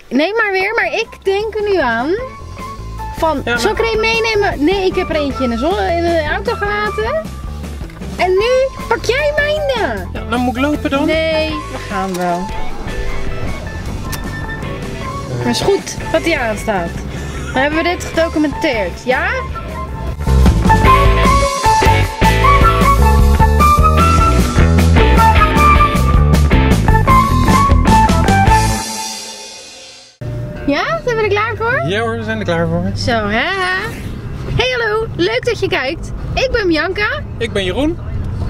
Nee, maar weer. Maar ik denk er nu aan. Van, Ja, zal ik er een meenemen? Nee, ik heb er eentje in de auto gelaten. En nu pak jij mijne. Ja, dan moet ik lopen dan? Nee, we gaan wel. Maar is goed dat hij aanstaat. Dan hebben we dit gedocumenteerd, ja? Ja, zijn we er klaar voor? Ja hoor, we zijn er klaar voor. Zo, hè? Hey, hallo. Leuk dat je kijkt. Ik ben Bianca Ik ben Jeroen.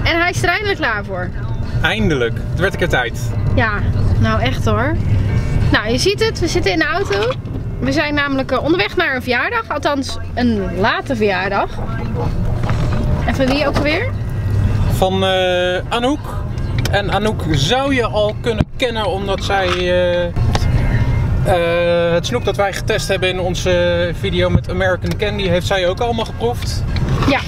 en hij is er eindelijk klaar voor. Eindelijk. Het werd een keer tijd. Ja, nou echt hoor. Nou, je ziet het. We zitten in de auto. We zijn namelijk onderweg naar een verjaardag. Althans, een late verjaardag. En van wie ook alweer? Van Anouk. En Anouk zou je al kunnen kennen omdat zij het snoep dat wij getest hebben in onze video met American Candy heeft zij ook allemaal geproefd. Ja.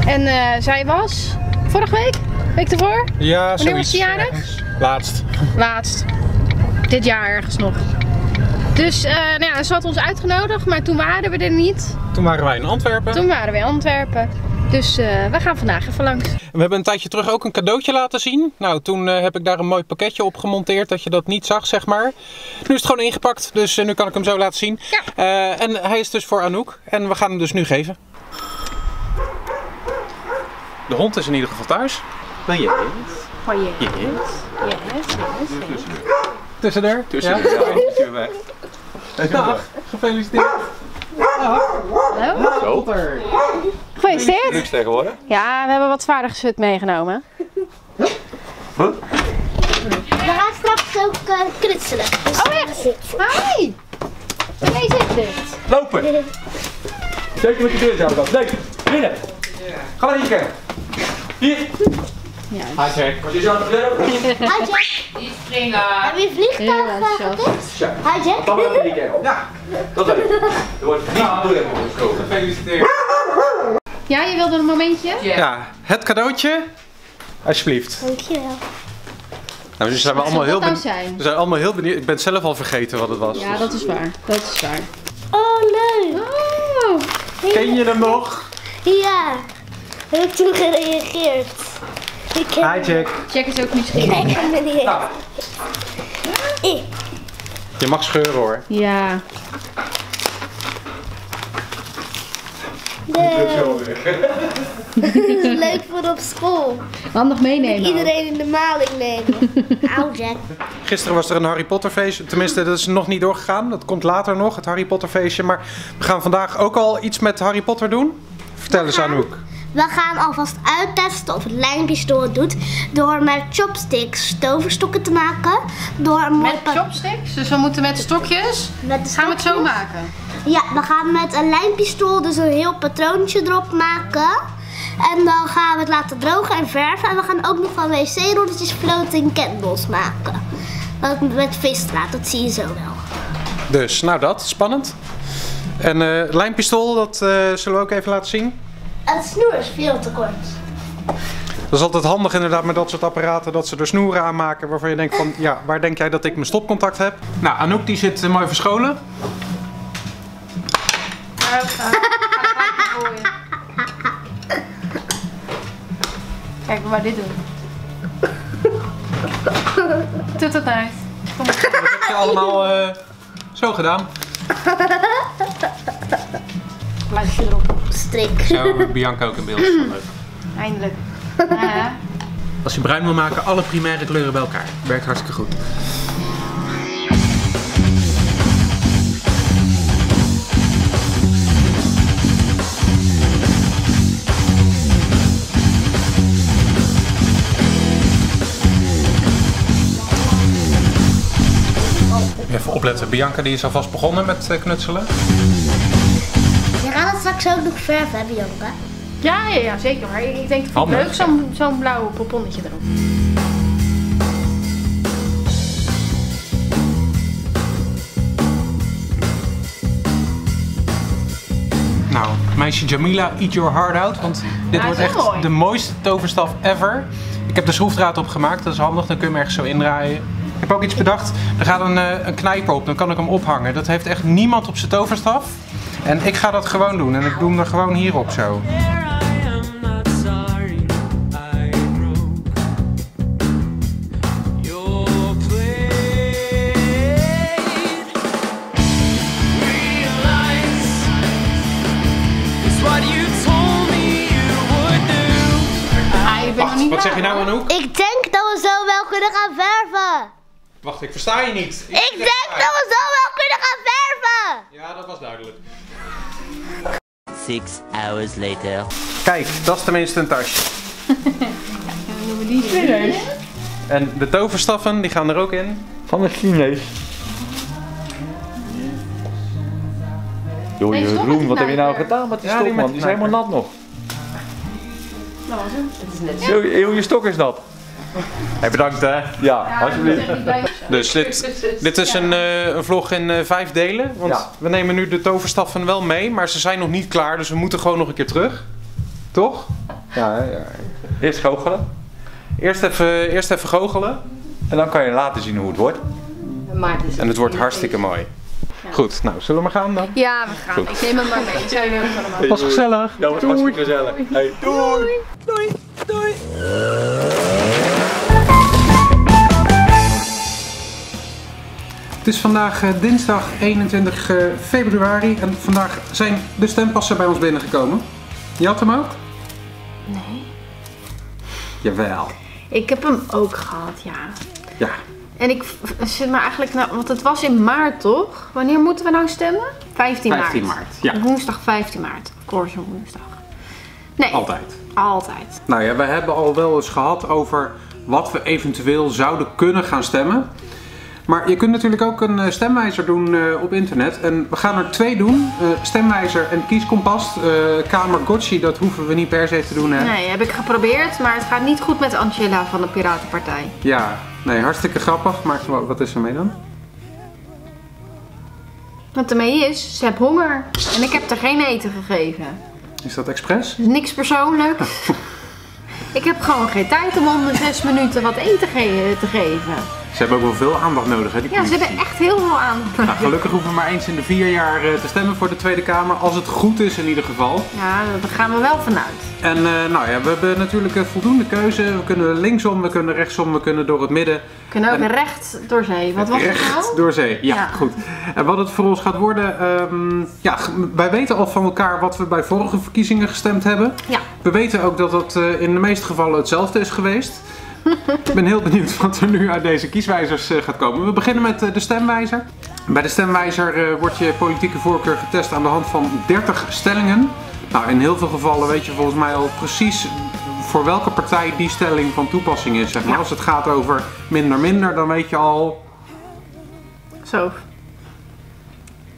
En zij was vorige week? Week ervoor? Ja, Wanneer was zoiets. die jarig? Ergens. Laatst. Laatst. Dit jaar ergens nog. Dus nou ja, ze had ons uitgenodigd, maar toen waren we er niet. Toen waren wij in Antwerpen. Toen waren we in Antwerpen. Dus we gaan vandaag even langs. We hebben een tijdje terug ook een cadeautje laten zien. Nou, toen heb ik daar een mooi pakketje op gemonteerd dat je dat niet zag, zeg maar. Nu is het gewoon ingepakt, dus nu kan ik hem zo laten zien. Ja. En hij is dus voor Anouk en we gaan hem dus nu geven. De hond is in ieder geval thuis. Ben je het? Oh jee. Yes. Yes. Tussen er? Tussen Ja. de weg. Dag, gefeliciteerd. Hallo. Zo. Gefeliciteerd. Luxe tegenwoordig. Ja, we hebben wat zwaarder geschut meegenomen. Huh? We gaan straks ook knutselen. Oh echt? Hi! En jij zit dit. Lopen! Zeker met je deur zouden dan. Nee, binnen! Ga maar hier kijken. Hier! Ja. Hi Jack. Wat is jouw deur? Hi Jack. Die springen. Heb je vliegtuig getikt? Ja. Hi Jack. Dan maar hier kijken. Ja, Dat weet ik. Er wordt niet door hem geschoten. gefeliciteerd. Ja, je wilde een momentje? Ja, het cadeautje. Alsjeblieft. Dankjewel. Nou, dus zijn we Wat allemaal zal heel dat nou benieuwd. zijn? We zijn allemaal heel benieuwd. Ik ben het zelf al vergeten wat het was. Ja, dat is waar. Dat is waar. Oh leuk. Oh! Ken je hem nog? Ja. Heb ik toen gereageerd. Ik ken Hi Jack. Jack is ook nieuwsgierig. Ik ken hem niet. Nou. Je mag scheuren hoor. Ja. Leuk voor op school. Handig meenemen. Iedereen in de maling nemen. Auw Jack. Gisteren was er een Harry Potter feestje. Tenminste, dat is nog niet doorgegaan. Dat komt later nog, het Harry Potter feestje. Maar we gaan vandaag ook al iets met Harry Potter doen. Vertel eens Anouk. We gaan alvast uittesten of het lijnpistool het doet door met chopsticks toverstokken te maken. Door een mooi Met chopsticks? Dus we moeten met stokjes. met de Gaan we het zo stokjes. maken? Ja, we gaan met een lijnpistool dus een heel patroontje erop maken. En dan gaan we het laten drogen en verven. En we gaan ook nog van wc-rolletjes floating candles maken. Dat met visstraat, dat zie je zo wel. Dus, nou dat, spannend. En lijnpistool, dat zullen we ook even laten zien. Het snoer is veel te kort. Dat is altijd handig inderdaad met dat soort apparaten, dat ze er snoeren aan maken waarvan je denkt van, ja, waar denk jij dat ik mijn stopcontact heb? Nou, Anouk die zit mooi verscholen. Kijk, we maar dit doen. Doet het uit. Kom maar. Dat heb je allemaal zo gedaan. Blijf je erop. Strik. Zo, Bianca ook in beeld. Dat is wel leuk. Eindelijk. Ja. Als je bruin wil maken, alle primaire kleuren bij elkaar. Werkt hartstikke goed. Even opletten, Bianca die is alvast begonnen met knutselen. Je gaat het straks ook nog verven, hè Bianca? Ja, zeker. Maar ik denk dat het Handig. leuk zo'n blauw poponnetje erop. Nou, meisje Jamila, eat your heart out. Want dit Ja, wordt dat is echt mooi. de mooiste toverstaf ever. Ik heb de schroefdraad opgemaakt, dat is handig. Dan kun je hem ergens zo indraaien. Ik heb ook iets bedacht. Er gaat een knijper op, dan kan ik hem ophangen. Dat heeft echt niemand op zijn toverstaf. En ik ga dat gewoon doen. En ik doe hem er gewoon hierop zo. Wacht, wat zeg je nou, Anouk? Ik denk dat we zo wel kunnen gaan verven. Wacht, ik versta je niet. Ik denk dat we zo wel kunnen gaan verven. Ja, dat was duidelijk. 6 hours later. Kijk, dat is tenminste een tasje. En de toverstaffen, die gaan er ook in. Van de Chinees. Joh, Jeroen, wat heb je nou gedaan met die stok, man? Die is helemaal nat nog. Dat was hem. Het is net zo. Heel je stok is nat. Hey, bedankt hè. Ja, alsjeblieft. Dus dit is een vlog in 5 delen. Want we nemen nu de toverstaffen wel mee, maar ze zijn nog niet klaar. Dus we moeten gewoon nog een keer terug. Toch? Ja. Eerst goochelen. Eerst even goochelen. En dan kan je later zien hoe het wordt. En het wordt hartstikke mooi. Goed, nou, zullen we maar gaan dan? Ja, we gaan. Goed. Ik neem hem maar mee. Zijn we allemaal. Was gezellig. Ja, was hartstikke gezellig. Hey, doei. Doei. Het is vandaag dinsdag 21 februari en vandaag zijn de stempassen bij ons binnengekomen. Je had hem ook? Nee. Jawel. Ik heb hem ook gehad, ja. Ja. En ik zit maar eigenlijk, want het was in maart toch? Wanneer moeten we nou stemmen? 15 maart. 15 maart, ja. Woensdag 15 maart. Of course, woensdag. Nee. Altijd. Altijd. Nou ja, we hebben al wel eens gehad over wat we eventueel zouden kunnen gaan stemmen. Maar je kunt natuurlijk ook een stemwijzer doen op internet. En we gaan er 2 doen. Stemwijzer en kieskompas. Kamergotchi, dat hoeven we niet per se te doen. Hè? Nee, heb ik geprobeerd, maar het gaat niet goed met Angela van de Piratenpartij. Ja, nee, hartstikke grappig. Maar wat is er mee dan? Wat ermee is, ze heeft honger. En ik heb er geen eten gegeven. Is dat expres? Dus niks persoonlijk. Ik heb gewoon geen tijd om om de 6 minuten wat eten te geven. Ze hebben ook wel veel aandacht nodig, hè? Die Ja, ze hebben echt heel veel aandacht. Nou, gelukkig hoeven we maar eens in de 4 jaar te stemmen voor de Tweede Kamer. Als het goed is in ieder geval. Ja, daar gaan we wel vanuit. En nou ja, we hebben natuurlijk voldoende keuze. We kunnen linksom, we kunnen rechtsom, we kunnen door het midden. We kunnen ook recht door zee. Wat was het Recht nou? door zee, ja, Ja. goed. En wat het voor ons gaat worden, ja, wij weten al van elkaar wat we bij vorige verkiezingen gestemd hebben. Ja. We weten ook dat het in de meeste gevallen hetzelfde is geweest. Ik ben heel benieuwd wat er nu uit deze kieswijzers gaat komen. We beginnen met de stemwijzer. Bij de stemwijzer wordt je politieke voorkeur getest aan de hand van 30 stellingen. Nou, in heel veel gevallen weet je volgens mij al precies voor welke partij die stelling van toepassing is. Zeg maar. Ja. Als het gaat over minder, dan weet je al... Zo.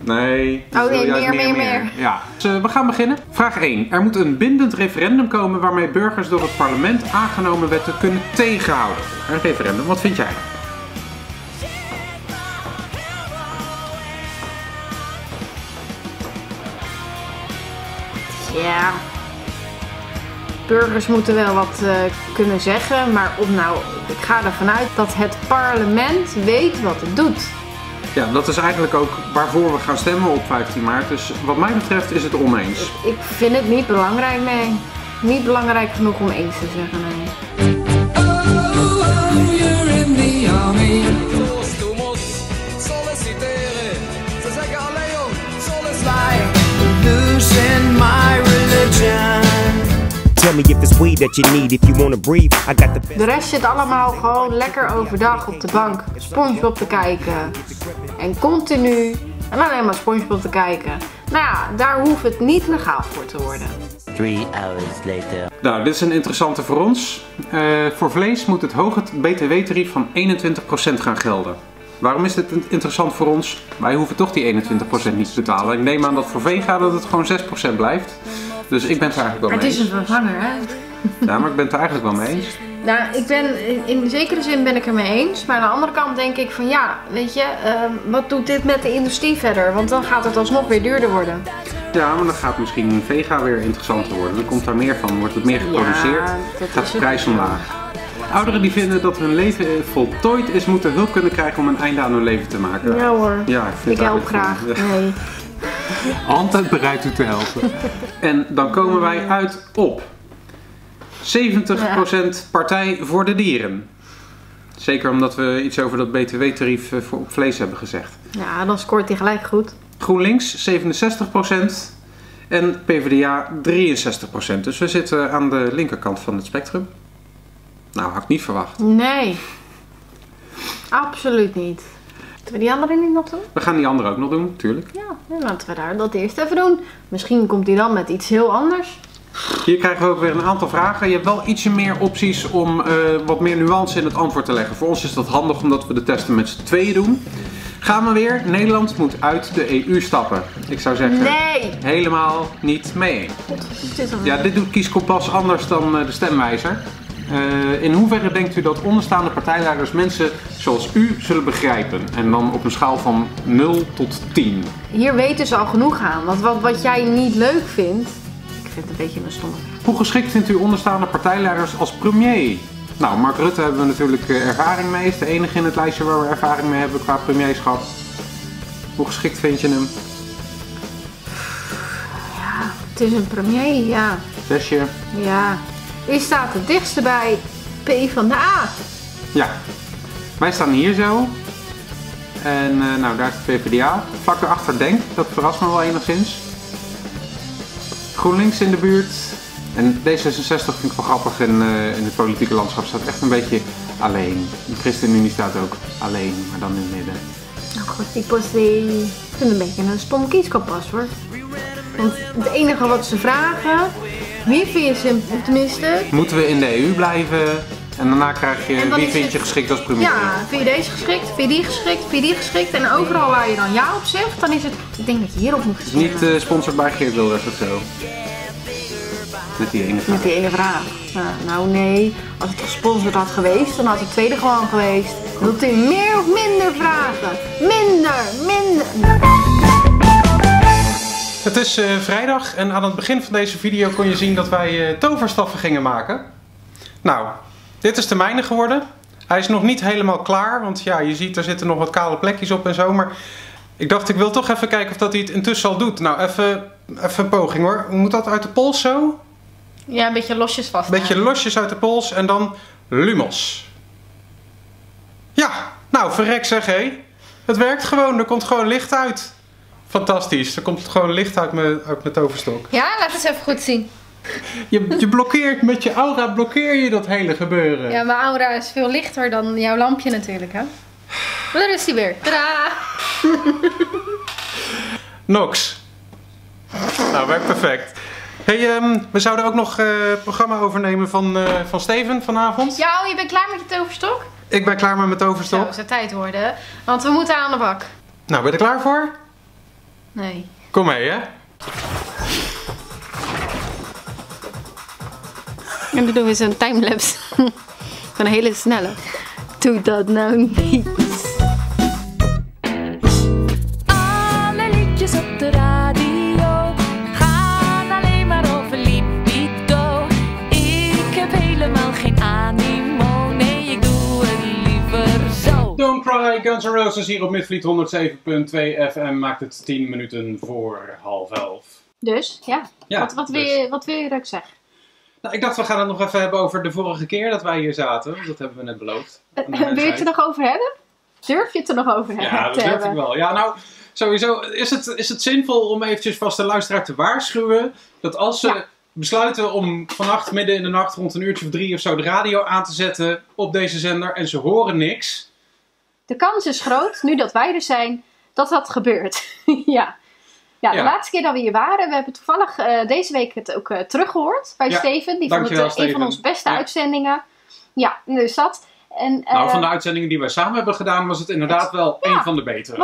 Nee. Oh nee, wil juist meer. Ja. Dus, we gaan beginnen. Vraag 1. Er moet een bindend referendum komen waarmee burgers door het parlement aangenomen wetten kunnen tegenhouden. Een referendum, wat vind jij? Ja. Burgers moeten wel wat kunnen zeggen, maar ik ga ervan uit dat het parlement weet wat het doet. Ja, dat is eigenlijk ook waarvoor we gaan stemmen op 15 maart. Dus wat mij betreft is het oneens. Ik vind het niet belangrijk, nee. Niet belangrijk genoeg om eens te zeggen, nee. Losing my religion. Tell me if it's weed that you need if you wanna breathe. I got the best. De rest zit allemaal gewoon lekker overdag op de bank SpongeBob te kijken. En continu en alleen maar SpongeBob te kijken. Nou ja, daar hoeft het niet legaal voor te worden. 3 hours later. Nou, dit is een interessante voor ons. Voor vlees moet het hoge btw-tarief van 21% gaan gelden. Waarom is dit interessant voor ons? Wij hoeven toch die 21% niet te betalen. Ik neem aan dat voor vega dat het gewoon 6% blijft. Dus ik ben het er eigenlijk wel Maar mee het is eens. een vervanger, hè? Ja, maar ik ben het er eigenlijk wel mee eens. Nou, in zekere zin ben ik er mee eens. Maar aan de andere kant denk ik van ja, weet je, wat doet dit met de industrie verder? Want dan gaat het alsnog weer duurder worden. Ja, maar dan gaat misschien vega weer interessanter worden. Dan komt daar meer van, wordt het meer geproduceerd, dat gaat is de het prijs ook. omlaag. Ouderen die vinden dat hun leven voltooid is, moeten hulp kunnen krijgen om een einde aan hun leven te maken. Ja hoor. Ja, Ik help graag. Nee. Altijd bereid u te helpen. En dan komen wij uit op 70% Partij voor de Dieren. Zeker omdat we iets over dat btw-tarief op vlees hebben gezegd. Ja, dan scoort hij gelijk goed. GroenLinks 67% en PvdA 63%. Dus we zitten aan de linkerkant van het spectrum. Nou, had ik niet verwacht. Nee. Absoluut niet. Moeten we die andere niet nog doen? We gaan die andere ook nog doen, natuurlijk. Ja, laten we daar dat eerst even doen. Misschien komt hij dan met iets heel anders. Hier krijgen we ook weer een aantal vragen. Je hebt wel ietsje meer opties om wat meer nuance in het antwoord te leggen. Voor ons is dat handig omdat we de testen met z'n tweeën doen. Gaan we weer. Nederland moet uit de EU stappen. Ik zou zeggen, Nee! helemaal niet mee. Ja, dit doet Kieskompas anders dan de stemwijzer. In hoeverre denkt u dat onderstaande partijleiders mensen zoals u zullen begrijpen? En dan op een schaal van 0 tot 10. Hier weten ze al genoeg aan. Want wat jij niet leuk vindt... Ik vind het een beetje een stomme. Hoe geschikt vindt u onderstaande partijleiders als premier? Nou, Mark Rutte hebben we natuurlijk ervaring mee. Is de enige in het lijstje waar we ervaring mee hebben qua premierschap. Hoe geschikt vind je hem? Ja, het is een premier, ja. 6. Ja. Wie staat het dichtste bij PvdA? Ja. Wij staan hier zo. En nou, daar is de PvdA. Vlak daarachter Denk. Dat verrast me wel enigszins. GroenLinks in de buurt. En D66 vind ik wel grappig in het politieke landschap. Staat echt een beetje alleen. De ChristenUnie staat ook alleen, maar dan in het midden. Nou goed, die postie. Ik vind het een beetje een stom kieskompas hoor. Want het enige wat ze vragen, wie vind je simpel, tenminste. Moeten we in de EU blijven? En daarna krijg je, wie vind je geschikt als premier? Ja, vind je deze geschikt, vind je die geschikt, vind je die geschikt. En overal waar je dan ja op zegt, dan is het, ik denk dat je hierop moet Het is niet gesponsord bij Geert Wilders of zo. Met die ene vraag. Met die ene vraag. Nou nee, als het gesponsord had geweest, dan had het tweede gewoon geweest. Wilt u meer of minder vragen? Minder. Het is vrijdag en aan het begin van deze video kon je zien dat wij toverstaffen gingen maken. Nou, dit is de mijne geworden. Hij is nog niet helemaal klaar, want ja, je ziet er zitten nog wat kale plekjes op en zo. Maar ik dacht, ik wil toch even kijken of dat hij het intussen al doet. Nou, even een poging hoor. Hoe moet dat uit de pols zo? Ja, een beetje losjes vast. Een beetje losjes uit de pols en dan lumos. Ja, nou verrek zeg hé. Het werkt gewoon, er komt gewoon licht uit. Fantastisch, er komt gewoon licht uit mijn toverstok. Ja, laat eens even goed zien. Je blokkeert met je aura, blokkeer je dat hele gebeuren. Ja, mijn aura is veel lichter dan jouw lampje natuurlijk hè. Maar daar is hij weer. Tadaa! Nox. Nou, werkt perfect. Hey, we zouden ook nog het programma overnemen van Steven vanavond. Ja, je bent klaar met je toverstok? Ik ben klaar met mijn toverstok. Zo, het zou tijd worden. Want we moeten aan de bak. Nou, ben je er klaar voor? Nee. Kom mee, hè? En dan doen we zo'n timelapse. Van een hele snelle. Doe dat nou niet. Alle liedjes op de radio gaan alleen maar over libido. Ik heb helemaal geen animo, nee, ik doe het liever zo. Don't Cry, Guns N' Roses hier op Midvliet 107.2 FM maakt het 10 minuten voor 10:30. Dus, ja. Ja, Wat wil je dat ik zeg? Nou, ik dacht we gaan het nog even hebben over de vorige keer dat wij hier zaten. Dat hebben we net beloofd. Wil je het er nog over hebben? Durf je het er nog over hebben? Ja, dat durf ik wel. Ja, nou, sowieso is het zinvol om eventjes vast de luisteraar te waarschuwen dat als ze besluiten om vannacht midden in de nacht rond een uurtje of 3 of zo de radio aan te zetten op deze zender en ze horen niks. De kans is groot, nu dat wij er zijn, dat dat gebeurt. Ja, de laatste keer dat we hier waren, we hebben toevallig deze week het ook teruggehoord bij Steven. Die vond het een van onze beste uitzendingen. Ja, dus dat. En, nou, van de uitzendingen die wij samen hebben gedaan was het inderdaad wel een van de betere.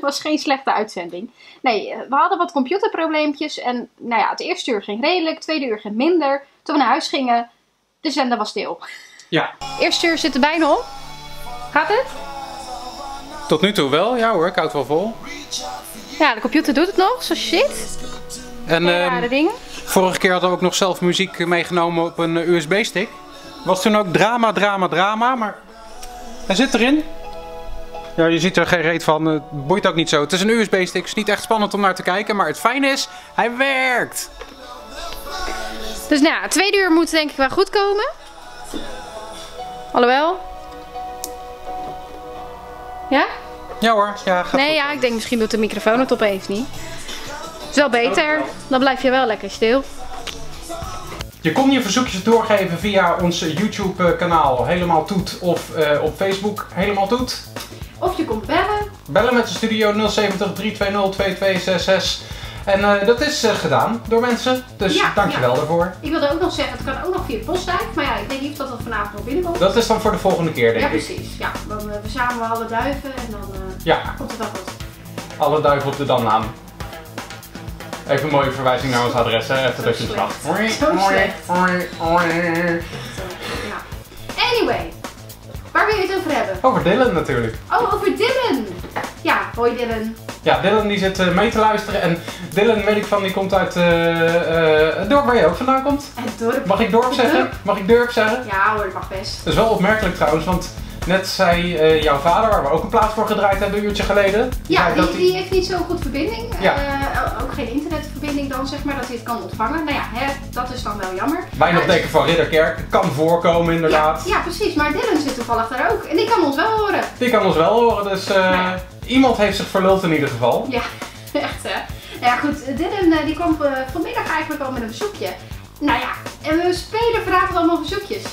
Was geen slechte uitzending. Nee, we hadden wat computerprobleempjes en nou ja, het eerste uur ging redelijk, het tweede uur ging minder. Toen we naar huis gingen, de zender was stil. Ja. Eerste uur zit er bijna op. Gaat het? Tot nu toe wel, ja hoor, ik houd wel vol. Ja, de computer doet het nog, zoals je ziet. En rare dingen. vorige keer hadden we ook nog zelf muziek meegenomen op een USB-stick. Was toen ook drama, maar hij zit erin. Ja, je ziet er geen reet van, het boeit ook niet zo. Het is een USB-stick, het is niet echt spannend om naar te kijken, maar het fijne is, hij werkt. Dus nou ja, 2 uur moet denk ik wel goed komen. Alhoewel. Ja? Ja hoor, ja, gaat Nee, goed. ja, ik denk misschien doet de microfoon het opeens niet. Is wel beter, dan blijf je wel lekker stil. Je kon je verzoekjes doorgeven via ons YouTube kanaal Helemaal Toet of op Facebook Helemaal Toet. Of je komt bellen. Bellen met de studio 070 320 2266. En dat is gedaan door mensen, dus Ja, dankjewel daarvoor. Ik wilde ook nog zeggen, het kan ook nog via de postduif. Maar ja, ik weet niet of dat vanavond nog binnenkomt. Dat is dan voor de volgende keer, denk Ja, ik. precies. Ja, dan verzamelen we alle duiven en dan Ja. komt het wel goed. Alle duiven op de Damlaan. Even een mooie verwijzing naar ons adres, hè, even dat je het wacht. Zo slecht. Ja. Anyway, waar wil je het over hebben? Over Dylan natuurlijk. Oh, over Dylan. Ja, hoi Dylan. Ja, Dylan die zit mee te luisteren en Dylan weet ik van, die komt uit het dorp waar je ook vandaan komt. Het dorp. Mag ik dorp zeggen? Mag ik dorp zeggen? Ja hoor, dat mag best. Dat is wel opmerkelijk trouwens, want net zei jouw vader, waar we ook een plaats voor gedraaid hebben een uurtje geleden. Ja, zei dat die heeft niet zo'n goed verbinding. Ja. Ook geen internetverbinding dan, zeg maar, dat hij het kan ontvangen. Nou ja, dat is dan wel jammer. wij nog denken van Ridderkerk, kan voorkomen inderdaad. Ja, precies. Maar Dylan zit toevallig daar ook. En die kan ons wel horen. Die kan ons wel horen, dus iemand heeft zich verluld in ieder geval. Ja, echt hè. Nou ja, goed. Dylan die kwam vanmiddag eigenlijk al met een verzoekje. Nou ja, en we spelen vanavond allemaal verzoekjes.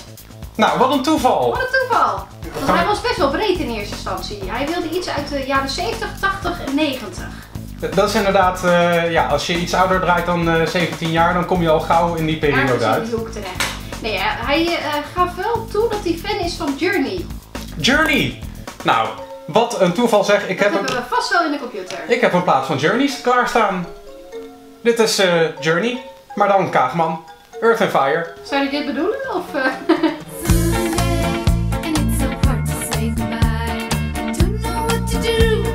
Nou, wat een toeval. Wat een toeval. Want hij was best wel breed in eerste instantie. Hij wilde iets uit de jaren 70, 80 en 90. Dat is inderdaad, ja, als je iets ouder draait dan 17 jaar, dan kom je al gauw in die periode Ergens in uit. die hoek terecht. Nee, hij gaf wel toe dat hij fan is van Journey. Journey! Nou, wat een toeval zeg. Dat hebben we vast wel in de computer. Ik heb een plaats van Journey's klaarstaan. Dit is Journey, maar dan Kaagman. Earth and Fire. Zou je dit bedoelen? Of,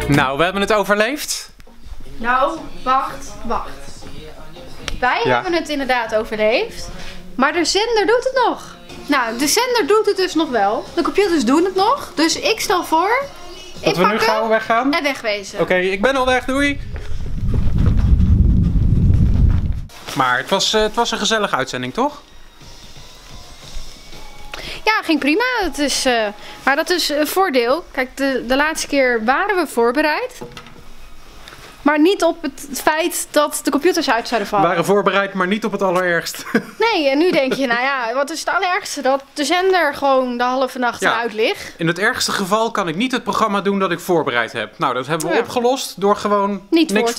Nou, we hebben het overleefd. Nou, wacht. Wij hebben het inderdaad overleefd. Maar de zender doet het nog. Nou, de zender doet het dus nog wel. De computers doen het nog. Dus ik stel voor... Dat we nu gauw weggaan? En wegwezen. Oké, ik ben al weg. Doei! Maar het was een gezellige uitzending, toch? Ja, ging prima. Het is, maar dat is een voordeel. Kijk, de laatste keer waren we voorbereid. Maar niet op het feit dat de computers uit zouden vallen. We waren voorbereid, maar niet op het allerergst. Nee, en nu denk je, nou ja, wat is het allerergste? Dat de zender gewoon de halve nacht eruit ligt. In het ergste geval kan ik niet het programma doen dat ik voorbereid heb. Nou, dat hebben we opgelost door gewoon niks voor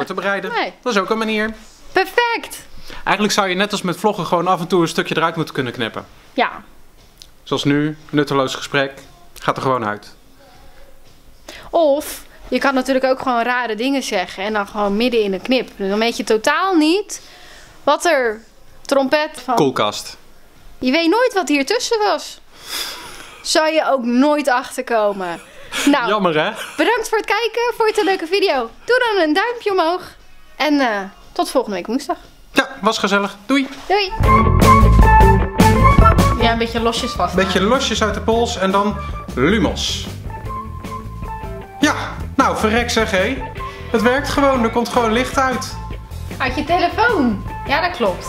te bereiden. Nee. Dat is ook een manier. Perfect! Eigenlijk zou je net als met vloggen gewoon af en toe een stukje eruit moeten kunnen knippen. Ja. Zoals nu, nutteloos gesprek, gaat er gewoon uit. Of je kan natuurlijk ook gewoon rare dingen zeggen en dan gewoon midden in een knip. Dus dan weet je totaal niet wat er trompet van... Koelkast. Je weet nooit wat hier tussen was. Zou je ook nooit achterkomen. Nou, jammer hè? Bedankt voor het kijken, vond je het een leuke video? Doe dan een duimpje omhoog. En tot volgende week woensdag. Ja, was gezellig. Doei! Doei! Ja, een beetje losjes vast. Een beetje losjes uit de pols en dan Lumos. Ja, nou verrek zeg hé. Het werkt gewoon, er komt gewoon licht uit. Uit je telefoon. Ja, dat klopt.